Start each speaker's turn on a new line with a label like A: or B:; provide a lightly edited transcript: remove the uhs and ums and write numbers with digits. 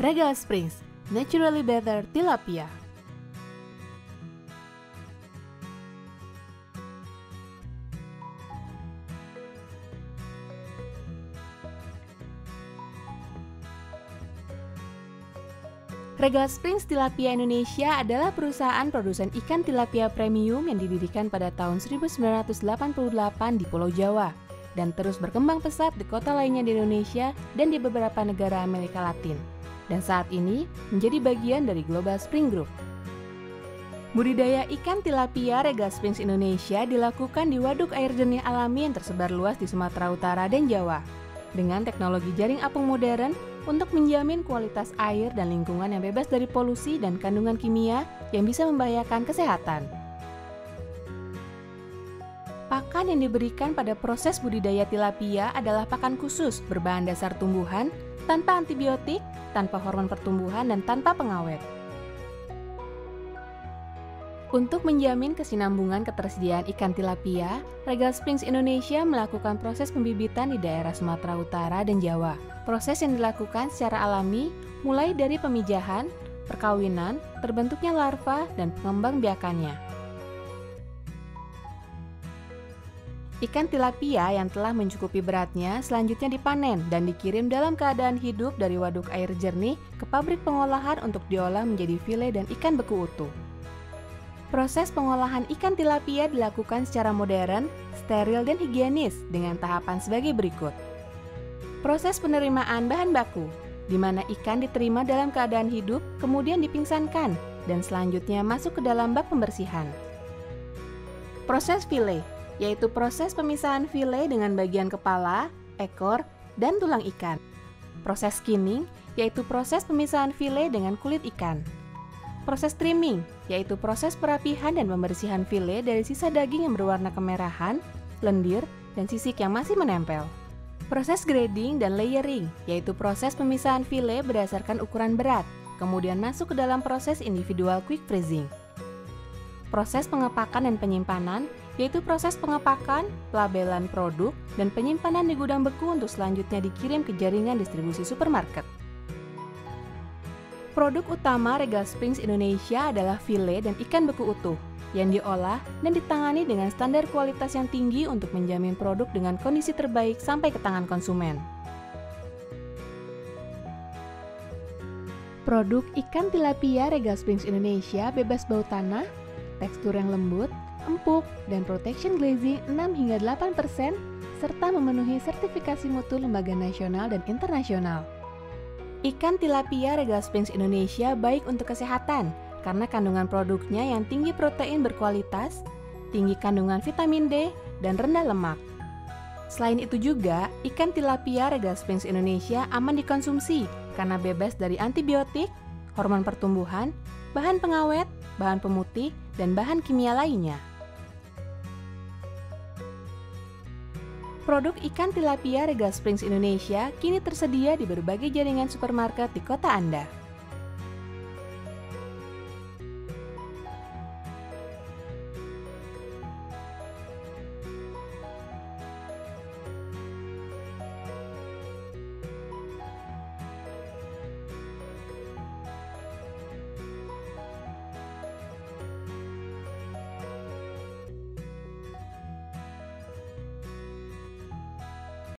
A: Regal Springs, naturally better tilapia. Regal Springs Tilapia Indonesia adalah perusahaan produsen ikan tilapia premium yang didirikan pada tahun 1988 di Pulau Jawa dan terus berkembang pesat di kota lainnya di Indonesia dan di beberapa negara Amerika Latin. Dan saat ini menjadi bagian dari Global Spring Group. Budidaya ikan tilapia Regal Springs Indonesia dilakukan di waduk air jernih alami yang tersebar luas di Sumatera Utara dan Jawa dengan teknologi jaring apung modern untuk menjamin kualitas air dan lingkungan yang bebas dari polusi dan kandungan kimia yang bisa membahayakan kesehatan. Pakan yang diberikan pada proses budidaya tilapia adalah pakan khusus berbahan dasar tumbuhan, tanpa antibiotik, tanpa hormon pertumbuhan, dan tanpa pengawet. Untuk menjamin kesinambungan ketersediaan ikan tilapia, Regal Springs Indonesia melakukan proses pembibitan di daerah Sumatera Utara dan Jawa. Proses yang dilakukan secara alami, mulai dari pemijahan, perkawinan, terbentuknya larva, dan pengembangbiakannya. Ikan tilapia yang telah mencukupi beratnya selanjutnya dipanen dan dikirim dalam keadaan hidup dari waduk air jernih ke pabrik pengolahan untuk diolah menjadi file dan ikan beku utuh. Proses pengolahan ikan tilapia dilakukan secara modern, steril, dan higienis dengan tahapan sebagai berikut. Proses penerimaan bahan baku, di mana ikan diterima dalam keadaan hidup, kemudian dipingsankan, dan selanjutnya masuk ke dalam bak pembersihan. Proses file, yaitu proses pemisahan file dengan bagian kepala, ekor, dan tulang ikan. Proses skinning, yaitu proses pemisahan file dengan kulit ikan. Proses trimming, yaitu proses perapihan dan pembersihan file dari sisa daging yang berwarna kemerahan, lendir, dan sisik yang masih menempel. Proses grading dan layering, yaitu proses pemisahan file berdasarkan ukuran berat, kemudian masuk ke dalam proses individual quick freezing. Proses pengepakan dan penyimpanan, yaitu proses pengepakan, pelabelan produk, dan penyimpanan di gudang beku untuk selanjutnya dikirim ke jaringan distribusi supermarket. Produk utama Regal Springs Indonesia adalah file dan ikan beku utuh yang diolah dan ditangani dengan standar kualitas yang tinggi untuk menjamin produk dengan kondisi terbaik sampai ke tangan konsumen. Produk ikan tilapia Regal Springs Indonesia bebas bau tanah, tekstur yang lembut, empuk, dan protection glazing 6-8%, serta memenuhi sertifikasi mutu lembaga nasional dan internasional. Ikan tilapia Regal Springs Indonesia baik untuk kesehatan karena kandungan produknya yang tinggi protein berkualitas, tinggi kandungan vitamin D, dan rendah lemak. Selain itu juga, ikan tilapia Regal Springs Indonesia aman dikonsumsi karena bebas dari antibiotik, hormon pertumbuhan, bahan pengawet, bahan pemutih, dan bahan kimia lainnya. Produk ikan tilapia Regal Springs Indonesia kini tersedia di berbagai jaringan supermarket di kota Anda.